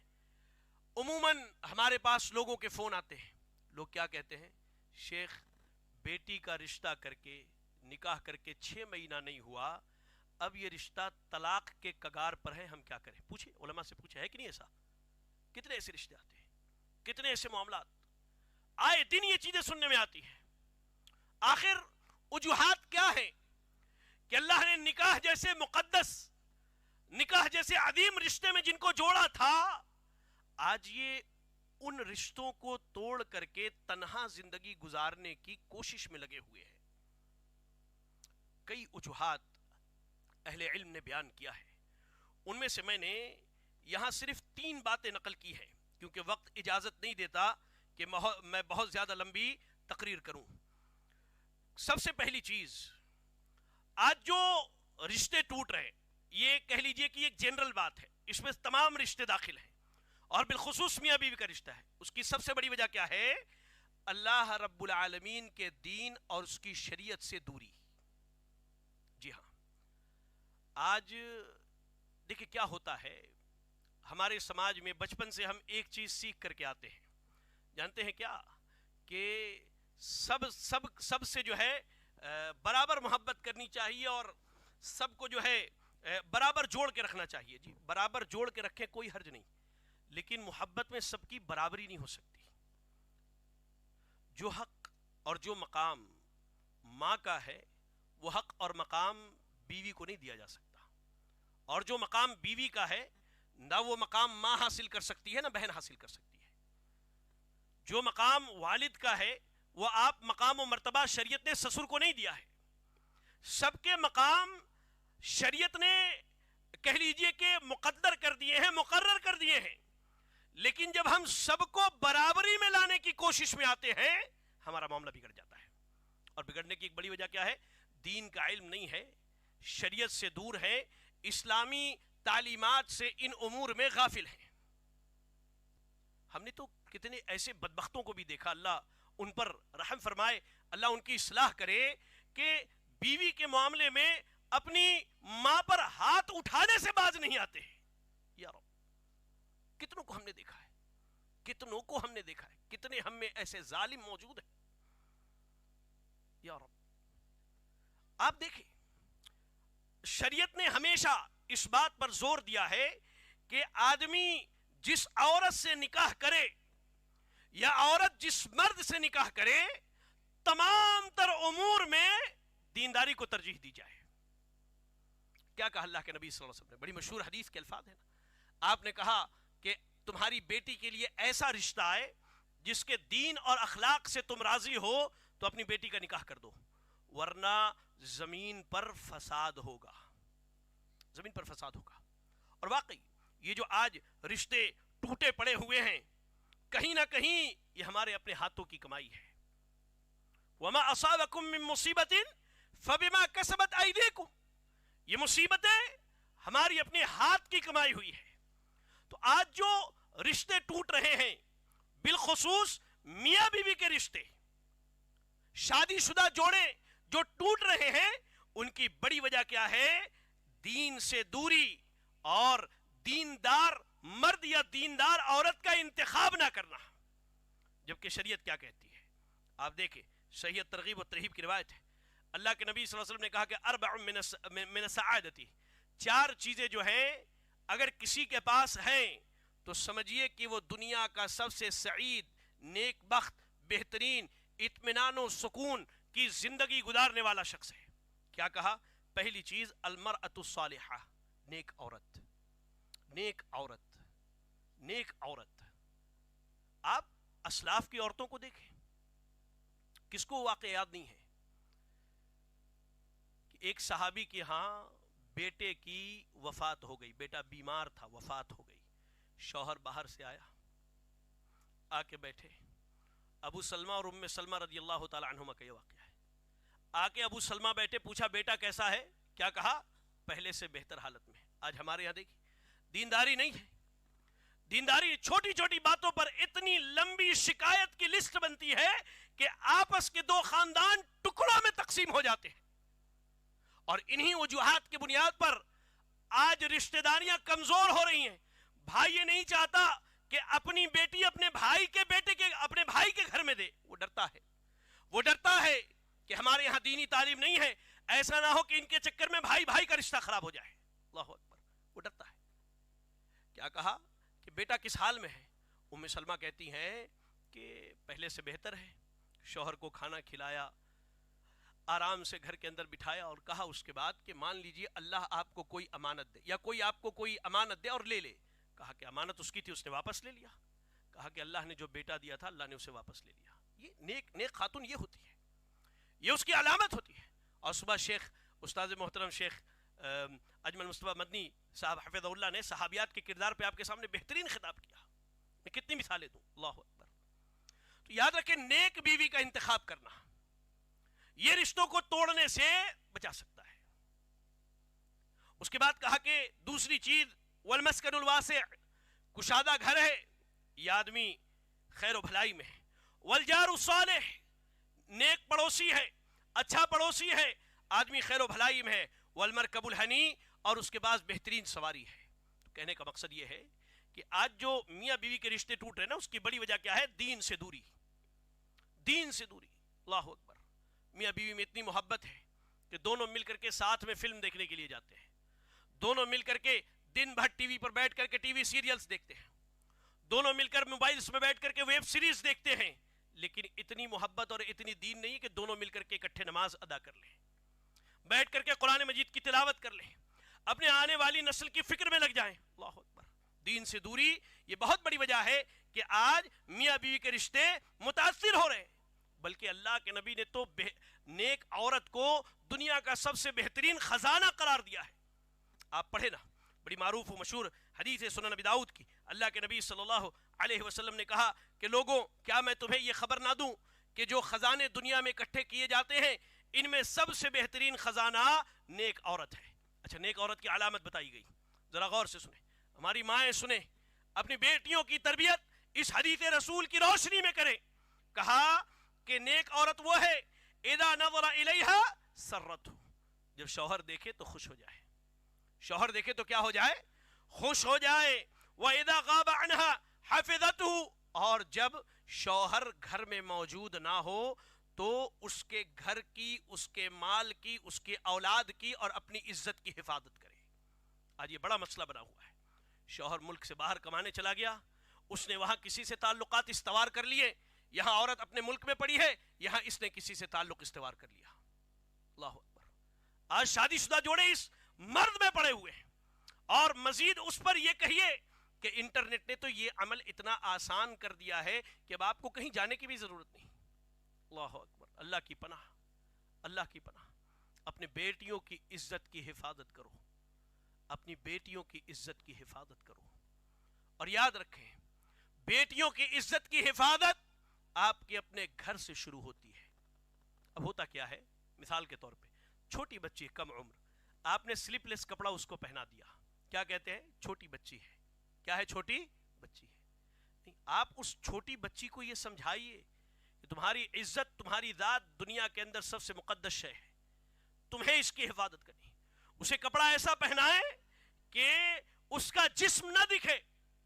عموماً ہمارے پاس لوگوں کے فون آتے ہیں، لوگ کیا کہتے ہیں؟ شیخ بیٹی کا رشتہ کر کے نکاح کر کے 6 مہینہ نہیں ہوا، اب یہ رشتہ طلاق کے کگار پر ہے، ہم کیا کریں؟ پوچھیں، علماء سے پوچھیں، ہے کہ نہیں ایسا؟ کتنے ایسے رشتے آتے ہیں، کتنے ایسے معاملات آئے دن یہ چیزیں سننے میں آتی ہیں۔ آخر وجوہات کیا ہیں کہ اللہ نے نکاح جیسے مقدس، نکاح جیسے عظیم رشتے میں جن کو جوڑا تھا، آج یہ ان رشتوں کو توڑ کر کے تنہا زندگی گزارنے کی کوشش میں لگے ہوئے ہیں۔ کئی وجوہات اہل علم نے بیان کیا ہے، ان میں سے میں نے یہاں صرف 3 باتیں نقل کی ہیں کیونکہ وقت اجازت نہیں دیتا کہ میں بہت زیادہ لمبی تقریر کروں۔ سب سے پہلی چیز، آج جو رشتے ٹوٹ رہے، یہ کہہ لیجئے کہ ایک جنرل بات ہے، اس میں تمام رشتے داخل ہیں اور بالخصوص میاں بیوی کا رشتہ ہے۔ اس کی سب سے بڑی وجہ کیا ہے؟ اللہ رب العالمین کے دین اور اس کی شریعت سے دوری۔ جی ہاں، آج دیکھیں کیا ہوتا ہے، ہمارے سماج میں بچپن سے ہم ایک چیز سیکھ کر کے آتے ہیں، جانتے ہیں کیا؟ کہ سب سے جو ہے برابر محبت کرنی چاہیے اور سب کو جو ہے برابر جوڑ کے رکھنا چاہیے۔ جی برابر جوڑ کے رکھیں، کوئی حرج نہیں، لیکن محبت میں سب کی برابری نہیں ہو سکتی۔ جو حق اور جو مقام ماں کا ہے وہ حق اور مقام بیوی کو نہیں دیا جا سکتا، اور جو مقام بیوی کا ہے نہ وہ مقام ماں حاصل کر سکتی ہے نہ بہن حاصل کر سکتی ہے۔ جو مقام والد کا ہے وہ آپ مقام و مرتبہ شریعت نے سسر کو نہیں دیا ہے۔ سب کے مقام شریعت نے کہہ لیجئے کہ مقدر کر دیے ہیں، مقرر کر دیے ہیں، لیکن جب ہم سب کو برابری میں لانے کی کوشش میں آتے ہیں ہمارا معاملہ بگڑ جاتا ہے۔ اور بگڑنے کی ایک بڑی وجہ کیا ہے؟ دین کا علم نہیں ہے، شریعت سے دور ہے، اسلامی تعلیمات سے ان امور میں غافل ہیں۔ ہم نے تو کتنے ایسے بدبختوں کو بھی دیکھا، اللہ ان پر رحم فرمائے، اللہ ان کی اصلاح کرے کہ بیوی کے معاملے میں اپنی ماں پر ہاتھ اٹھانے سے باز نہیں آتے ہیں. یا رب، کتنوں کو ہم نے دیکھا ہے، کتنوں کو ہم نے دیکھا ہے، کتنے ہم میں ایسے ظالم موجود ہیں. یا رب، آپ دیکھیں شریعت نے ہمیشہ اس بات پر زور دیا ہے کہ آدمی جس عورت سے نکاح کرے یا عورت جس مرد سے نکاح کرے، تمام تر امور میں دینداری کو ترجیح دی جائے. کیا کہا اللہ کے نبی صلی اللہ علیہ وسلم نے؟ بڑی مشہور حدیث کے الفاظ ہیں نا. آپ نے کہا کہ تمہاری بیٹی کے لیے ایسا رشتہ ہے جس کے دین اور اخلاق سے تم راضی ہو تو اپنی بیٹی کا نکاح کر دو، ورنہ زمین پر فساد ہوگا، زمین پر فساد ہوگا. اور واقعی یہ جو آج رشتے ٹوٹے پڑے ہوئے ہیں، کہیں نہ کہیں یہ ہمارے اپنے ہاتھوں کی کمائی ہے. وما اصابکم من مصیبت فبما کسبت ایدیکم، یہ مصیبتیں ہماری اپنے ہاتھ کی کمائی ہوئی ہے. تو آج جو رشتے ٹوٹ رہے ہیں، بالخصوص میاں بیوی کے رشتے، شادی شدہ جوڑے جو ٹوٹ رہے ہیں، ان کی بڑی وجہ کیا ہے؟ دین سے دوری اور دیندار مرد یا دیندار عورت کا انتخاب نہ کرنا. جبکہ شریعت کیا کہتی ہے؟ آپ دیکھیں، صحیح ترغیب و ترہیب کی روایت ہے، اللہ کے نبی صلی اللہ علیہ وسلم نے کہا کہ اربع من السعادتی، 4 چیزیں جو ہیں اگر کسی کے پاس ہیں تو سمجھیے کہ وہ دنیا کا سب سے سعید، نیک بخت، بہترین، اطمینان و سکون کی زندگی گزارنے والا شخص ہے. کیا کہا؟ پہلی چیز المرأۃ الصالحہ، نیک عورت، نیک عورت، نیک عورت. آپ اسلاف کی عورتوں کو دیکھیں، کس کو واقعہ یاد نہیں ہے کہ ایک صحابی کے ہاں بیٹے کی وفات ہو گئی، بیٹا بیمار تھا، وفات ہو گئی. شوہر باہر سے آیا، آ کے بیٹھے. ابو سلمہ اور ام سلمہ رضی اللہ تعالی عنہما کا یہ واقعہ ہے. آ کے ابو سلمہ بیٹھے، پوچھا بیٹا کیسا ہے؟ کیا کہا؟ پہلے سے بہتر حالت میں. آج ہمارے یہاں دیکھیں، دینداری نہیں ہے. دینداری چھوٹی چھوٹی باتوں پر اتنی لمبی شکایت کی لسٹ بنتی ہے کہ آپس کے 2 خاندان ٹکڑوں میں تقسیم ہو جاتے ہیں. اور انہی وجوہات کی بنیاد پر آج رشتہ داریاں کمزور ہو رہی ہیں. بھائی یہ نہیں چاہتا کہ اپنی بیٹی اپنے بھائی کے بیٹے کے اپنے بھائی کے گھر میں دے. وہ ڈرتا ہے، وہ ڈرتا ہے کہ ہمارے یہاں دینی تعلیم نہیں ہے، ایسا نہ ہو کہ ان کے چکر میں بھائی بھائی کا رشتہ خراب ہو جائے. اللہ اکبر، وہ ڈرتا ہے. کیا کہا کہ بیٹا کس حال میں ہے؟ ام سلمہ کہتی ہیں کہ پہلے سے بہتر ہے. شوہر کو کھانا کھلایا، آرام سے گھر کے اندر بٹھایا اور کہا اس کے بعد کہ مان لیجئے اللہ آپ کو کوئی امانت دے یا کوئی آپ کو کوئی امانت دے اور لے لے. کہا کہ امانت اس کی تھی، اس نے واپس لے لیا. کہا کہ اللہ نے جو بیٹا دیا تھا اللہ نے اسے واپس لے لیا. یہ نیک خاتون یہ ہوتی ہے، یہ اس کی علامت ہوتی ہے. اور صبح شیخ استاد محترم شیخ اجمل مصطفیٰ مدنی صاحب حفظہ اللہ نے صحابیات کے کردار پہ آپ کے سامنے بہترین خطاب کیا. میں کتنی مثالیں دوں، اللہ اکبر. تو یاد رکھیں، نیک بیوی کا انتخاب کرنا یہ رشتوں کو توڑنے سے بچا سکتا ہے. اس کے بعد کہا کہ دوسری چیز والمسکن الواسع، کشادہ گھر ہے، یہ آدمی خیر و بھلائی میں ہے. والجار الصالح، نیک پڑوسی ہے، اچھا پڑوسی ہے، آدمی خیر و بھلائی میں ہے. والمرکب الحنی، اور اس کے بعد بہترین سواری ہے. تو کہنے کا مقصد یہ ہے کہ آج جو میاں بیوی کے رشتے ٹوٹ رہے ہیں نا، اس کی بڑی وجہ کیا ہے؟ دین سے دوری، دین سے دوری. اللہ اکبر. میاں بیوی میں اتنی محبت ہے کہ دونوں مل کر کے ساتھ میں فلم دیکھنے کے لیے جاتے ہیں، دونوں مل کر کے دن بھر ٹی وی پر بیٹھ کر کے ٹی وی سیریلز دیکھتے ہیں، دونوں مل کر موبائلز میں بیٹھ کر کے ویب سیریز دیکھتے ہیں. لیکن اتنی محبت اور اتنی دین نہیں کہ دونوں مل کر کے اکٹھے نماز ادا کر لیں، بیٹھ کر کے قرآن مجید کی تلاوت کر لیں، اپنے آنے والی نسل کی فکر میں لگ جائیں. اللہ اکبر. دین سے دوری یہ بہت بڑی وجہ ہے کہ آج میاں بیوی کے رشتے متاثر ہو رہے ہیں. بلکہ اللہ کے نبی نے تو نیک عورت کو دنیا کا سب سے بہترین خزانہ قرار دیا ہے. آپ پڑھیں نا، بڑی معروف و مشہور حدیث سنن نبی داؤد کی. اللہ کے نبی صلی اللہ علیہ وسلم نے کہا کہ لوگوں، کیا میں تمہیں یہ خبر نہ دوں کہ جو خزانے دنیا میں اکٹھے کیے جاتے ہیں ان میں سب سے بہترین خزانہ نیک عورت ہے. اچھا، نیک عورت کی علامت بتائی گئی، ذرا غور سے سنیں. ہماری مائیں سنیں، اپنی بیٹیوں کی تربیت اس حدیث رسول کی روشنی میں کریں. کہا کہ نیک عورت وہ ہے اذا نظر الیہا سرتہ، جب شوہر دیکھے تو خوش ہو جائے، شوہر دیکھے تو کیا ہو جائے؟ خوش ہو جائے۔ وَإِذَا غَابَ عَنْهَا حَفِظَتْهُ، اور جب شوہر گھر میں موجود نہ ہو تو اس کے گھر کی، اس کے مال کی، اس کے اولاد کی اور اپنی عزت کی حفاظت کرے۔ آج یہ بڑا مسئلہ بنا ہوا ہے، شوہر ملک سے باہر کمانے چلا گیا، اس نے وہاں کسی سے تعلقات استوار کر لیے، یہاں عورت اپنے ملک میں پڑی ہے، یہاں اس نے کسی سے تعلق استوار کر لیا۔ اللہ اکبر، آج شادی شدہ جوڑے اس مرد میں پڑے ہوئے ہیں، اور مزید اس پر یہ کہیے کہ انٹرنیٹ نے تو یہ عمل اتنا آسان کر دیا ہے کہ اب آپ کو کہیں جانے کی بھی ضرورت نہیں۔ اللہ اکبر، اللہ کی پناہ، اللہ کی پناہ۔ اپنے بیٹیوں کی عزت کی حفاظت کرو، اپنی بیٹیوں کی عزت کی حفاظت کرو، اور یاد رکھیں بیٹیوں کی عزت کی حفاظت آپ کے اپنے گھر سے شروع ہوتی ہے۔ اب ہوتا کیا ہے، مثال کے طور پہ چھوٹی بچی کم عمر، آپ نے سلیپ لیس کپڑا اس کو پہنا دیا، کیا کہتے ہیں؟ چھوٹی بچی ہے۔ کیا ہے؟ چھوٹی بچی ہے۔ نہیں، آپ اس چھوٹی بچی کو یہ سمجھائیے کہ تمہاری عزت، تمہاری ذات دنیا کے اندر سب سے مقدس شے ہے، تمہیں اس کی حفاظت کرنی۔ اسے کپڑا ایسا پہنائے کہ اس کا جسم نہ دکھے،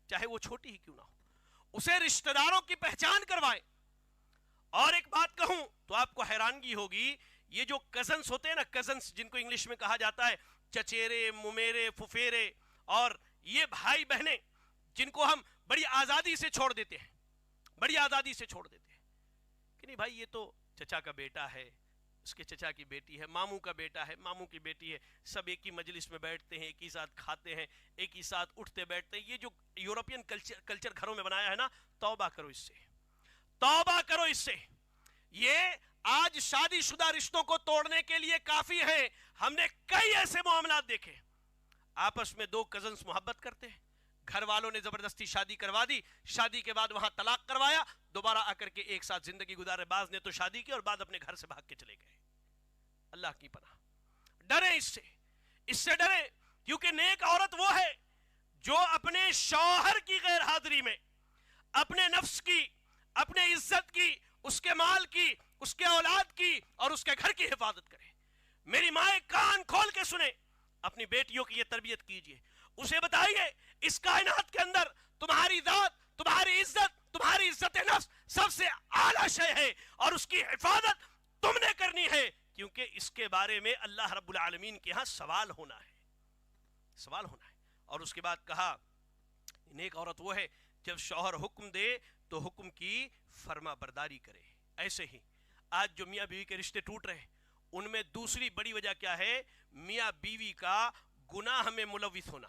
چاہے وہ چھوٹی ہی کیوں نہ ہو، اسے رشتہ داروں کی پہچان کروائیں۔ اور ایک بات کہوں تو آپ کو حیرانگی ہوگی، یہ جو کزنس ہوتے ہیں نا، کزنس جن کو انگلش میں کہا جاتا ہے چچیرے، ممیرے، پھپھیرے، اور یہ بھائی بہنیں جن کو ہم بڑی آزادی سے چھوڑ دیتے ہیں، بڑی آزادی سے چھوڑ دیتے ہیں کہ نہیں بھائی یہ تو چچا کا بیٹا ہے، اس کے چچا کی بیٹی ہے، ماموں کا بیٹا ہے، ماموں کی بیٹی ہے، سب ایک ہی مجلس میں بیٹھتے ہیں، ایک ہی ساتھ کھاتے ہیں، ایک ہی ساتھ اٹھتے بیٹھتے ہیں۔ یہ جو یورپین کلچر گھروں میں بنایا ہے نا، توبہ کرو اس سے، توبہ کرو اس سے۔ یہ آج شادی شدہ رشتوں کو توڑنے کے لیے کافی ہے۔ ہم نے کئی ایسے معاملات دیکھے، آپس میں دو کزنز محبت کرتے ہیں، گھر والوں نے زبردستی شادی کروا دی، شادی کے بعد وہاں طلاق کروایا، دوبارہ آ کر کے ایک ساتھ زندگی گزارے۔ بعض نے تو شادی کی اور بعد اپنے گھر سے بھاگ کے چلے گئے۔ اللہ کی پناہ، ڈریں اس سے ڈریں، کیونکہ نیک عورت وہ ہے جو اپنے شوہر کی غیر حاضری میں اپنے نفس کی، اپنے عزت کی، اس کے مال کی، اس کے اولاد کی اور اس کے گھر کی حفاظت کرے۔ میری مائیں کان کھول کے سنیں، اپنی بیٹیوں کی یہ تربیت کیجئے، اسے بتائیے اس کائنات کے اندر تمہاری ذات، تمہاری عزت، تمہاری عزت نفس سب سے اعلیٰ شے ہے، اور اس کی حفاظت تم نے کرنی ہے، کیونکہ اس کے بارے میں اللہ رب العالمین کے ہاں سوال ہونا ہے، سوال ہونا ہے۔ اور اس کے بعد کہا نیک عورت وہ ہے جب شوہر حکم دے تو حکم کی فرما برداری کرے۔ ایسے ہی آج جو میاں بیوی کے رشتے ٹوٹ رہے ہیں، ان میں دوسری بڑی وجہ کیا ہے؟ میاں بیوی کا گناہ میں ملوث ہونا،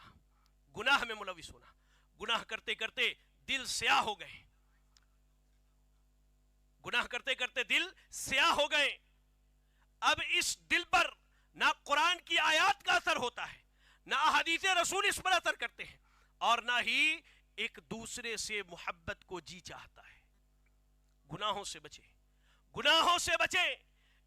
گناہ میں ملوث ہونا، گناہ کرتے کرتے دل سیاہ ہو گئے، گناہ کرتے کرتے دل سیاہ ہو گئے۔ اب اس دل پر نہ قرآن کی آیات کا اثر ہوتا ہے، نہ احادیث رسول اس پر اثر کرتے ہیں، اور نہ ہی ایک دوسرے سے محبت کو جی چاہتا ہے۔ گناہوں سے بچے، گناہوں سے بچے۔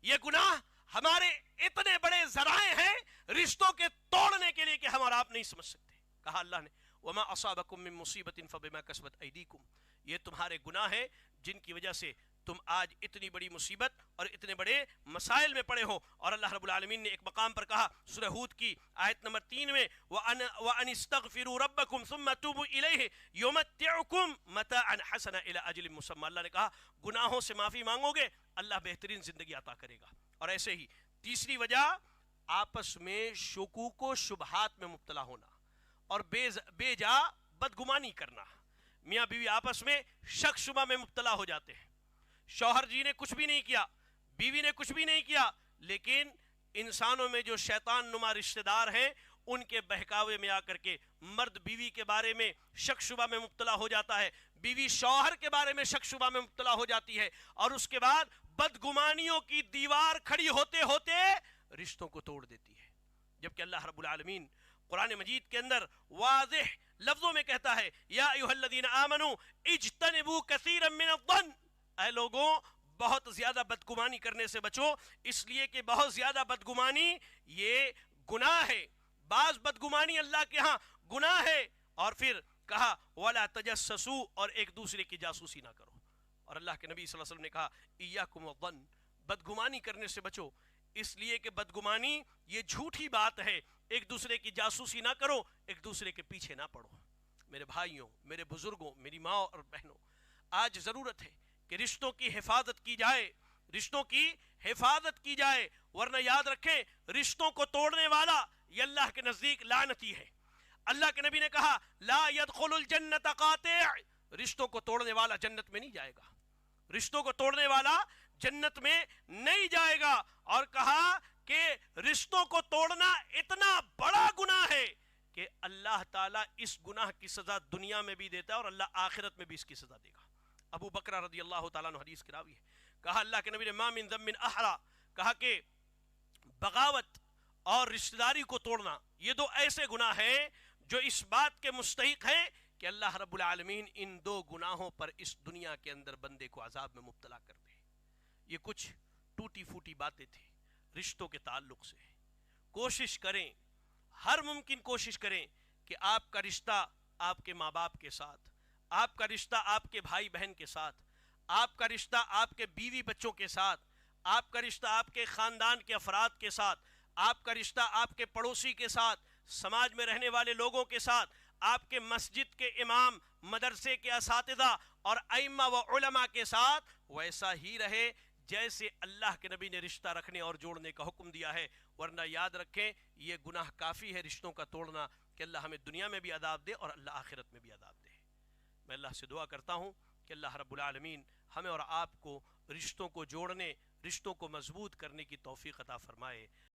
یہ گناہ ہمارے اتنے بڑے ذرائع ہیں رشتوں کے توڑنے کے لیے کہ ہم اور آپ نہیں سمجھ سکتے۔ کہا اللہ نے وَمَا أَصَابَكُم مِّن مُّصِيبَةٍ فَبِمَا كَسَبَتْ أَيْدِيكُمْ، یہ تمہارے گناہ ہیں جن کی وجہ سے تم آج اتنی بڑی مصیبت اور اتنے بڑے مسائل میں پڑے ہو۔ اور اللہ رب العالمین نے ایک مقام پر کہا سورہ ہود کی آیت نمبر 3 میں وَأَنِ اسْتَغْفِرُوا رَبَّكُمْ ثُمَّ تُوبُوا إِلَيْهِ يُمَتِّعُكُمْ مَتَاعًا حَسَنًا إِلَىٰ أَجَلٍ مُّسَمًّى۔ اللہ نے کہا گناہوں سے معافی مانگو گے، اللہ بہترین زندگی عطا کرے گا۔ اور ایسے ہی تیسری وجہ آپس میں شکوک و شبہات میں مبتلا ہونا اور بے جا بدگمانی کرنا۔ میاں بیوی آپس میں شک شبہ میں مبتلا ہو جاتے ہیں، شوہر جی نے کچھ بھی نہیں کیا، بیوی نے کچھ بھی نہیں کیا، لیکن انسانوں میں جو شیطان نما رشتہ دار ہیں ان کے بہکاوے میں آ کر کے مرد بیوی کے بارے میں شک شبہ میں مبتلا ہو جاتا ہے، بیوی شوہر کے بارے میں شک شبہ میں مبتلا ہو جاتی ہے، اور اس کے بعد بدگمانیوں کی دیوار کھڑی ہوتے ہوتے رشتوں کو توڑ دیتی ہے۔ جبکہ اللہ رب العالمین قرآن مجید کے اندر واضح لفظوں میں کہتا ہے یا ایھا الذین آمنوا اجتنبوا کثیرا من الظن، اے لوگوں بہت زیادہ بدگمانی کرنے سے بچو، اس لیے کہ بہت زیادہ بدگمانی یہ گناہ ہے، بعض بدگمانی اللہ کے ہاں گناہ ہے۔ اور پھر کہا وَلَا تَجَسَّسُوا، اور ایک دوسرے کی جاسوسی نہ کرو۔ اور اللہ کے نبی صلی اللہ علیہ وسلم نے کہا ایاکم والظن، بدگمانی کرنے سے بچو، اس لیے کہ بدگمانی یہ جھوٹی بات ہے. ایک دوسرے کی جاسوسی نہ کرو، ایک دوسرے کے پیچھے نہ پڑو. میرے بھائیوں، میرے بزرگوں، میری ماں اور بہنوں، آج ضرورت ہے کہ رشتوں کی حفاظت کی جائے، رشتوں کی حفاظت کی جائے، ورنہ یاد رکھیں رشتوں کو توڑنے والا یہ اللہ کے نزدیک لعنتی ہے. اللہ کے نبی نے کہا لا يدخل الجنت قاطع، رشتوں کو توڑنے والا جنت میں نہیں جائے گا، رشتوں کو توڑنے والا جنت میں نہیں جائے گا. اور کہا کہ رشتوں کو توڑنا اتنا بڑا گناہ ہے کہ اللہ تعالیٰ اس گناہ کی سزا دنیا میں بھی دیتا ہے اور اللہ آخرت میں بھی اس کی سزا دے گا. ابو بکر رضی اللہ تعالیٰ عنہ حدیث کی راوی ہے، کہا اللہ کے نبی نے ما من ذنب احرا، کہا کہ بغاوت اور رشتہ داری کو توڑنا یہ دو ایسے گناہ ہیں جو اس بات کے مستحق ہیں کہ اللہ رب العالمین ان دو گناہوں پر اس دنیا کے اندر بندے کو عذاب میں مبتلا کر دے. یہ کچھ ٹوٹی پھوٹی باتیں تھیں رشتوں کے تعلق سے. کوشش کریں، ہر ممکن کوشش کریں کہ آپ کا رشتہ آپ کے ماں باپ کے ساتھ، آپ کا رشتہ آپ کے بھائی بہن کے ساتھ، آپ کا رشتہ آپ کے بیوی بچوں کے ساتھ، آپ کا رشتہ آپ کے خاندان کے افراد کے ساتھ، آپ کا رشتہ آپ کے پڑوسی کے ساتھ، سماج میں رہنے والے لوگوں کے ساتھ، آپ کے مسجد کے امام، مدرسے کے اساتذہ اور ائمہ و علماء کے ساتھ ویسا ہی رہے جیسے اللہ کے نبی نے رشتہ رکھنے اور جوڑنے کا حکم دیا ہے. ورنہ یاد رکھیں یہ گناہ کافی ہے رشتوں کا توڑنا کہ اللہ ہمیں دنیا میں بھی عذاب دے اور اللہ آخرت میں بھی عذاب دے. میں اللہ سے دعا کرتا ہوں کہ اللہ رب العالمین ہمیں اور آپ کو رشتوں کو جوڑنے، رشتوں کو مضبوط کرنے کی توفیق عطا فرمائے.